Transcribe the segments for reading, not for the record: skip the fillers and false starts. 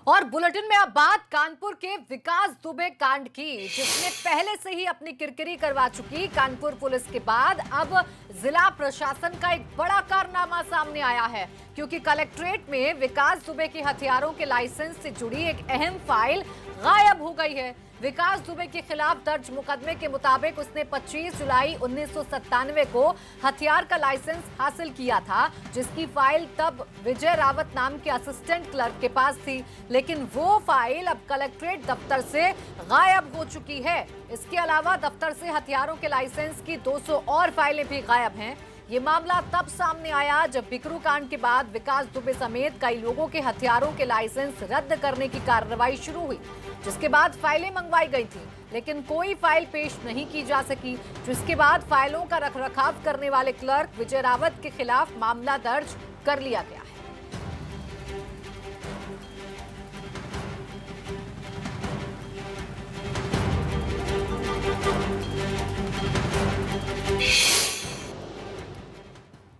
और बुलेटिन में अब बात कानपुर के विकास दुबे कांड की, जिसने पहले से ही अपनी किरकिरी करवा चुकी कानपुर पुलिस के बाद अब जिला प्रशासन का एक बड़ा कारनामा सामने आया है, क्योंकि कलेक्ट्रेट में विकास दुबे के हथियारों के लाइसेंस से जुड़ी एक अहम फाइल गायब हो गई है। विकास दुबे के खिलाफ दर्ज मुकदमे के मुताबिक उसने 25 जुलाई 1997 को हथियार का लाइसेंस हासिल किया था, जिसकी फाइल तब विजय रावत नाम के असिस्टेंट क्लर्क के पास थी, लेकिन वो फाइल अब कलेक्ट्रेट दफ्तर से गायब हो चुकी है। इसके अलावा दफ्तर से हथियारों के लाइसेंस की 200 और फाइलें भी गायब हैं। ये मामला तब सामने आया जब बिकरू कांड के बाद विकास दुबे समेत कई लोगों के हथियारों के लाइसेंस रद्द करने की कार्रवाई शुरू हुई, जिसके बाद फाइलें मंगवाई गई थी, लेकिन कोई फाइल पेश नहीं की जा सकी, जिसके बाद फाइलों का रखरखाव करने वाले क्लर्क विजय रावत के खिलाफ मामला दर्ज कर लिया गया है।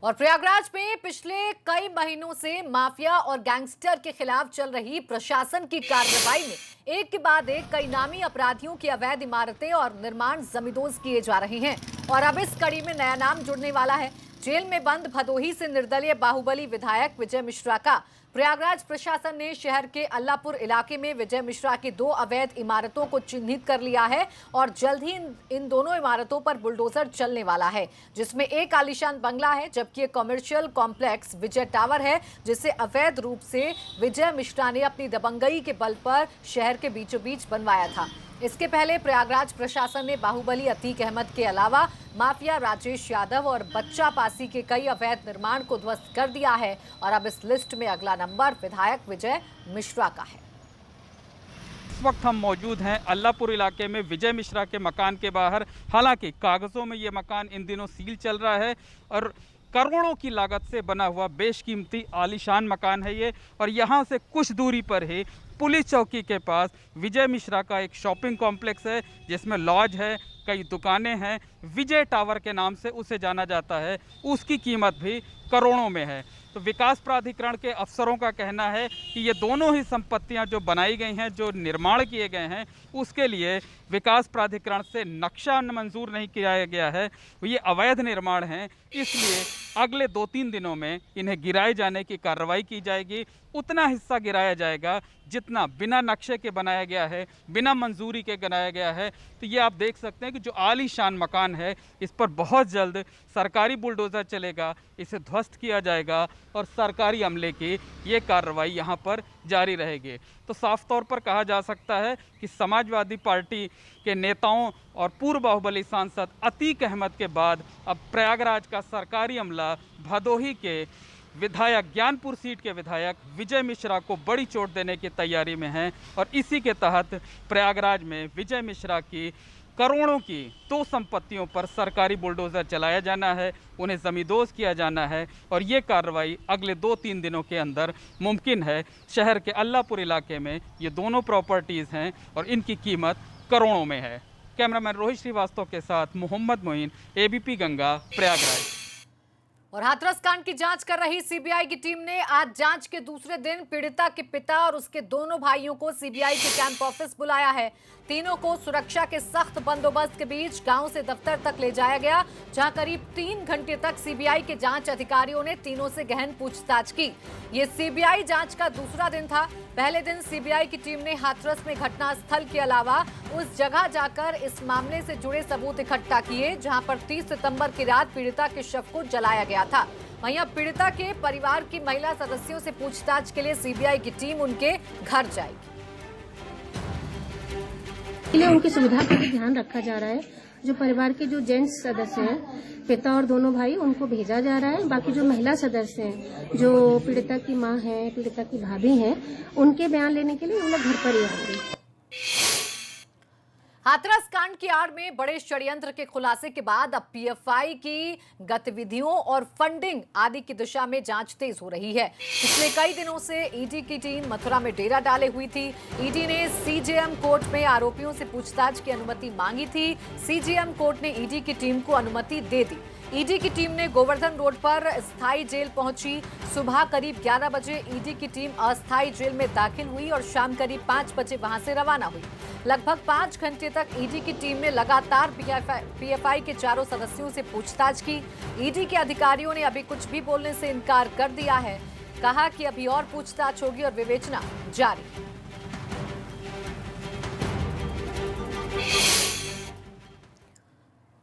और प्रयागराज में पिछले कई महीनों से माफिया और गैंगस्टर के खिलाफ चल रही प्रशासन की कार्रवाई में एक के बाद एक कई नामी अपराधियों की अवैध इमारतें और निर्माण जमींदोज किए जा रहे हैं। और अब इस कड़ी में नया नाम जुड़ने वाला है। जेल में बंद भदोही से निर्दलीय बाहुबली विधायक विजय मिश्रा का। प्रयागराज प्रशासन ने शहर के अल्लापुर इलाके में विजय मिश्रा की 2 अवैध इमारतों को चिन्हित कर लिया है और जल्द ही इन दोनों इमारतों पर बुलडोजर चलने वाला है, जिसमें एक आलीशान बंगला है, जबकि एक कमर्शियल कॉम्प्लेक्स विजय टावर है, जिसे अवैध रूप से विजय मिश्रा ने अपनी दबंगई के बल पर शहर के बीचों बीच बनवाया था। इसके पहले प्रयागराज प्रशासन ने बाहुबली अतीक अहमद के अलावा माफिया राजेश यादव और बच्चा पासी के कई अवैध निर्माण को ध्वस्त कर दिया है और अब इस लिस्ट में अगला नंबर विधायक विजय मिश्रा का है। इस वक्त हम मौजूद हैं अल्लापुर इलाके में विजय मिश्रा के मकान के बाहर। हालांकि कागजों में ये मकान इन दिनों सील चल रहा है और करोड़ों की लागत से बना हुआ बेशकीमती आलीशान मकान है ये। और यहाँ से कुछ दूरी पर ही पुलिस चौकी के पास विजय मिश्रा का एक शॉपिंग कॉम्प्लेक्स है, जिसमें लॉज है, कई दुकानें हैं। विजय टावर के नाम से उसे जाना जाता है। उसकी कीमत भी करोड़ों में है। तो विकास प्राधिकरण के अफसरों का कहना है कि ये दोनों ही संपत्तियां जो बनाई गई हैं, जो निर्माण किए गए हैं, उसके लिए विकास प्राधिकरण से नक्शा मंजूर नहीं किया गया है, ये अवैध निर्माण हैं। इसलिए अगले 2-3 दिनों में इन्हें गिराए जाने की कार्रवाई की जाएगी। उतना हिस्सा गिराया जाएगा जितना बिना नक्शे के बनाया गया है, बिना मंजूरी के बनाया गया है। तो ये आप देख सकते हैं कि जो आलीशान मकान है, इस पर बहुत जल्द सरकारी बुलडोज़र चलेगा, इसे ध्वस्त किया जाएगा और सरकारी अमले की ये कार्रवाई यहाँ पर जारी रहेगी। तो साफ तौर पर कहा जा सकता है कि समाजवादी पार्टी के नेताओं और पूर्व बाहुबली सांसद अतीक अहमद के बाद अब प्रयागराज का सरकारी अमला भदोही के विधायक, ज्ञानपुर सीट के विधायक विजय मिश्रा को बड़ी चोट देने की तैयारी में हैं। और इसी के तहत प्रयागराज में विजय मिश्रा की करोड़ों की 2 संपत्तियों पर सरकारी बुलडोज़र चलाया जाना है, उन्हें ज़मींदोज़ किया जाना है और ये कार्रवाई अगले 2-3 दिनों के अंदर मुमकिन है। शहर के अल्लापुर इलाके में ये दोनों प्रॉपर्टीज़ हैं और इनकी कीमत करोड़ों में है। कैमरामैन रोहित श्रीवास्तव के साथ मोहम्मद मोइन, एबीपी गंगा, प्रयागराज। और हाथरस कांड की जांच कर रही सीबीआई की टीम ने आज जांच के दूसरे दिन पीड़िता के पिता और उसके दोनों भाइयों को सीबीआई के कैंप ऑफिस बुलाया है। तीनों को सुरक्षा के सख्त बंदोबस्त के बीच गांव से दफ्तर तक ले जाया गया, जहां करीब 3 घंटे तक सीबीआई के जांच अधिकारियों ने तीनों से गहन पूछताछ की। ये सीबीआई जांच का दूसरा दिन था। पहले दिन सीबीआई की टीम ने हाथरस में घटनास्थल के अलावा उस जगह जाकर इस मामले से जुड़े सबूत इकट्ठा किए, जहां पर 30 सितंबर की रात पीड़िता के शव को जलाया गया था। वहीं अब पीड़िता के परिवार की महिला सदस्यों से पूछताछ के लिए सीबीआई की टीम उनके घर जाएगी। इसलिए उनकी सुविधा का भी ध्यान रखा जा रहा है। जो परिवार के जो जेंट्स सदस्य हैं, पिता और दोनों भाई, उनको भेजा जा रहा है। बाकी जो महिला सदस्य हैं, जो पीड़िता की मां है, पीड़िता की भाभी हैं, उनके बयान लेने के लिए वो लोग घर पर ही आएंगे। हाथरस कांड की आड़ में बड़े षड्यंत्र के खुलासे के बाद अब पीएफआई की गतिविधियों और फंडिंग आदि की दिशा में जांच तेज हो रही है। पिछले कई दिनों से ईडी की टीम मथुरा में डेरा डाले हुई थी। ईडी ने सीजेएम कोर्ट में आरोपियों से पूछताछ की अनुमति मांगी थी। सीजेएम कोर्ट ने ईडी की टीम को अनुमति दे दी। ईडी की टीम ने गोवर्धन रोड पर स्थायी जेल पहुंची। सुबह करीब 11 बजे ईडी की टीम अस्थायी जेल में दाखिल हुई और शाम करीब 5 बजे वहां से रवाना हुई। लगभग 5 घंटे तक ईडी की टीम ने लगातार पीएफआई के चारों सदस्यों से पूछताछ की। ईडी के अधिकारियों ने अभी कुछ भी बोलने से इनकार कर दिया है। कहा कि अभी और पूछताछ होगी और विवेचना जारी है।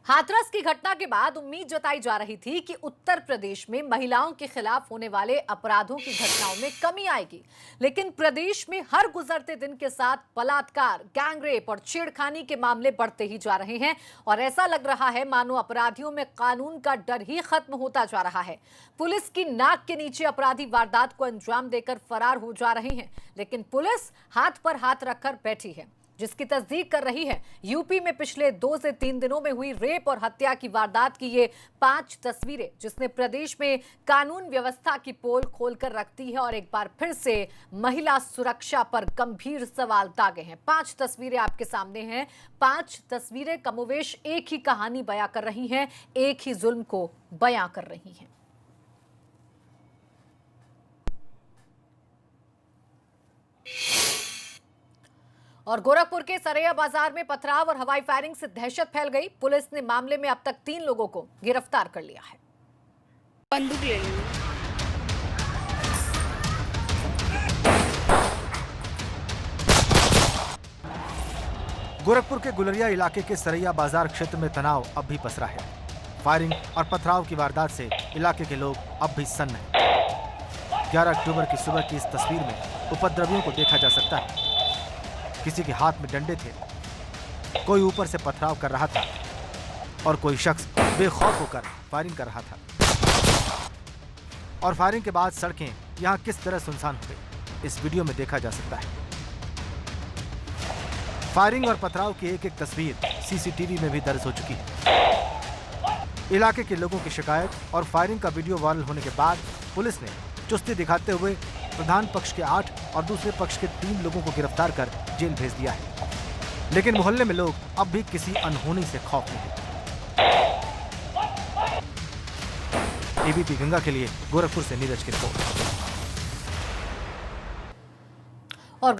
हाथरस की घटना के बाद उम्मीद जताई जा रही थी कि उत्तर प्रदेश में महिलाओं के खिलाफ होने वाले अपराधों की घटनाओं में कमी आएगी, लेकिन प्रदेश में हर गुजरते दिन के साथ बलात्कार, गैंगरेप और छेड़खानी के मामले बढ़ते ही जा रहे हैं और ऐसा लग रहा है मानो अपराधियों में कानून का डर ही खत्म होता जा रहा है। पुलिस की नाक के नीचे अपराधी वारदात को अंजाम देकर फरार हो जा रहे हैं, लेकिन पुलिस हाथ पर हाथ रखकर बैठी है, जिसकी तस्दीक कर रही है। यूपी में पिछले 2 से 3 दिनों में हुई रेप और हत्या की वारदात की ये 5 तस्वीरें, जिसने प्रदेश में कानून व्यवस्था की पोल खोलकर रख दी है और एक बार फिर से महिला सुरक्षा पर गंभीर सवाल दागे हैं। 5 तस्वीरें आपके सामने हैं। 5 तस्वीरें कमोवेश एक ही कहानी बयां कर रही हैं, एक ही जुल्म को बयां कर रही हैं। और गोरखपुर के सरैया बाजार में पथराव और हवाई फायरिंग से दहशत फैल गई। पुलिस ने मामले में अब तक 3 लोगों को गिरफ्तार कर लिया है। बंदूक ले ली। गोरखपुर के गुलरिया इलाके के सरैया बाजार क्षेत्र में तनाव अब भी पसरा है। फायरिंग और पथराव की वारदात से इलाके के लोग अब भी सन्न हैं। 11 अक्टूबर की सुबह की इस तस्वीर में उपद्रवियों को देखा जा सकता है। किसी के हाथ में डंडे थे, कोई ऊपर से पथराव कर रहा था और कोई शख्स बेखौफ होकर फायरिंग कर रहा था। और फायरिंग के बाद सड़कें यहां किस तरह सुनसान हो गई, इस वीडियो में देखा जा सकता है। फायरिंग और पथराव की एक-एक तस्वीर सीसीटीवी में भी दर्ज हो चुकी है। इलाके के लोगों की शिकायत और फायरिंग का वीडियो वायरल होने के बाद पुलिस ने चुस्ती दिखाते हुए प्रधान पक्ष के 8 और दूसरे पक्ष के 3 लोगों को गिरफ्तार कर जेल भेज दिया है। लेकिन मोहल्ले में लोग अब भी किसी अनहोनी से खौफ में हैं। एबीपी गंगा के लिए गोरखपुर से नीरज की रिपोर्ट।